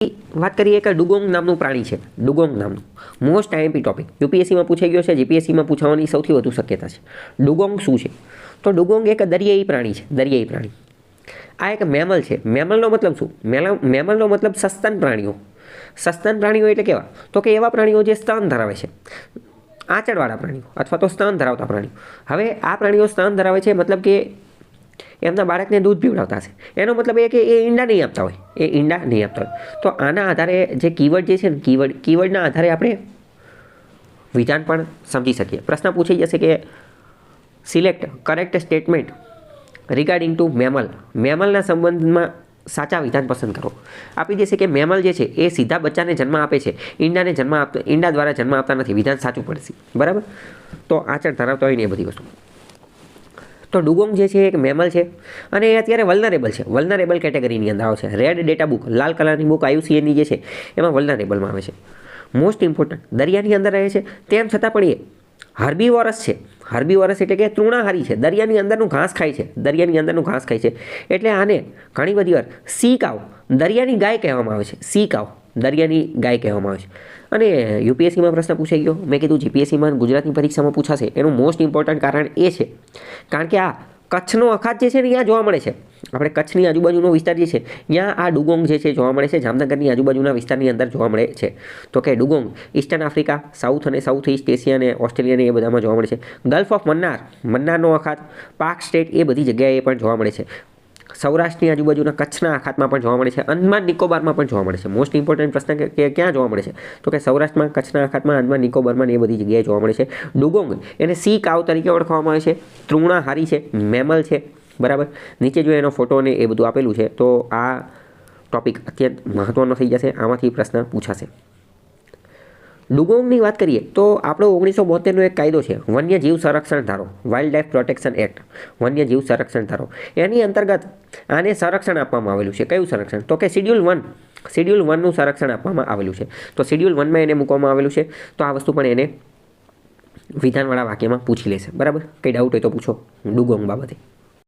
વાત કરીએ કે ડુગોંગ નામનું પ્રાણી છે. ડુગોંગ નામનું મોસ્ટ આઈએમપી ટોપિક યુપીએસસીમાં પૂછાઈ ગયો છે, જીપીએસસીમાં પૂછાવાની સૌથી વધુ શક્યતા છે. ડુગોંગ શું છે? તો ડુગોંગ એક દરિયાઈ પ્રાણી છે. દરિયાઈ પ્રાણી આ એક મેમલ છે. મેમલનો મતલબ શું? મેમલનો મતલબ સસ્તન પ્રાણીઓ. સસ્તન પ્રાણીઓ એટલે કેવા? તો કે એવા પ્રાણીઓ જે સ્તન ધરાવે છે, આંચળવાળા પ્રાણીઓ અથવા તો સ્તન ધરાવતા પ્રાણીઓ. હવે આ પ્રાણીઓ સ્તન ધરાવે છે મતલબ કે એમના બાળકને દૂધ પીવડાવતા હશે. એનો મતલબ એ કે એ ઈંડા નહીં આપતા હોય, એ ઈંડા નહીં આપતા હોય. તો આના આધારે જે કીવર્ડ જે છે ને, કીવર્ડના આધારે આપણે વિધાન પણ સમજી શકીએ. પ્રશ્ન પૂછાઈ જશે કે select correct statement regarding to mammal. મેમલના સંબંધમાં સાચા વિધાન પસંદ કરો. આપી દેશે કે મેમલ જે છે એ સીધા બચ્ચાને જન્મ આપે છે, ઈંડા દ્વારા જન્મ આપતા નથી. વિધાન સાચું પડશે, બરાબર. તો આંચળ ધરાવતા હોય ને એ બધી વસ્તુ. તો ડુગોંગ જે છે એક મેમલ છે અને એ અત્યારે વલ્નરેબલ છે. વલ્નરેબલ કેટેગરીની અંદર આવે છે. રેડ ડેટા બુક, લાલ કલરની બુક IUCNની જે છે એમાં વલ્નરેબલમાં આવે છે. મોસ્ટ ઇમ્પોર્ટન્ટ, દરિયાની અંદર રહે છે તેમ છતાં પણ એ હર્બીવોરસ છે. હર્બીવોરસ એટલે કે તૃણાહારી છે. દરિયાની અંદરનું ઘાસ ખાય છે. દરિયાની અંદરનું ઘાસ ખાય છે. એટલે આને ઘણી બધી વાર સી કાવ, દરિયાની ગાય કહેવામાં આવે છે. સી કાવ, દરિયાની ગાય કહેવામાં આવે છે. અને યુપીએસસીમાં પ્રશ્ન પૂછાઈ ગયો. મેં કીધું જીપીએસસીમાં ગુજરાતની પરીક્ષામાં પૂછાશે. એનું મોસ્ટ ઇમ્પોર્ટન્ટ કારણ એ છે કારણ કે આ કચ્છનો અખાત જે છે ને ત્યાં જોવા મળે છે. આપણે કચ્છની આજુબાજુનો વિસ્તાર જે છે ત્યાં આ ડુગોંગ જે છે જોવા મળે છે. જામનગરની આજુબાજુના વિસ્તારની અંદર જોવા મળે છે. તો કે ડુગોંગ ઈસ્ટર્ન આફ્રિકા, સાઉથ અને સાઉથ ઈસ્ટ એશિયા અને ઓસ્ટ્રેલિયા એ બધામાં જોવા મળે છે. ગલ્ફ ઓફ મન્નાર, મન્નારનો અખાત, પાક સ્ટેટ એ બધી જગ્યાએ પણ જોવા મળે છે. સૌરાષ્ટ્રની આજુબાજુના કચ્છના અખાતમાં પણ જોવા મળે છે. અંદમાન નિકોબારમાં પણ જોવા મળે છે. મોસ્ટ ઇમ્પોર્ટન્ટ પ્રશ્ન કે ક્યાં જોવા મળે છે? તો કે સૌરાષ્ટ્રમાં, કચ્છના અખાતમાં, અંદમાન નિકોબારમાં એ બધી જગ્યાએ જોવા મળે છે. ડુગોંગ એને સી કાવ તરીકે ઓળખવામાં આવે છે. તૃણાહારી છે, મેમલ છે, બરાબર. નીચે જો એનો ફોટો ને એ બધું આપેલું છે તો આ ટોપિક અત્યંત મહત્વનો થઈ જશે. આમાંથી પ્રશ્ન પૂછાશે. ડુગોંગની વાત કરીએ તો આપણો 1972નો એક કાયદો છે, વન્યજીવ સંરક્ષણ ધારો, વાઇલ્ડ લાઇફ પ્રોટેક્શન એક્ટ, વન્યજીવ સંરક્ષણ ધારો. એની અંતર્ગત આને સંરક્ષણ આપવામાં આવેલું છે. કયું સંરક્ષણ? તો કે શિડ્યુલ 1નું સંરક્ષણ આપવામાં આવેલું છે. તો શિડ્યુલ 1માં એને મૂકવામાં આવેલું છે. તો આ વસ્તુ પણ એને વિધાનવાળા વાક્યમાં પૂછી લેશે, બરાબર. કંઈ ડાઉટ હોય તો પૂછો ડુગોંગ બાબતે.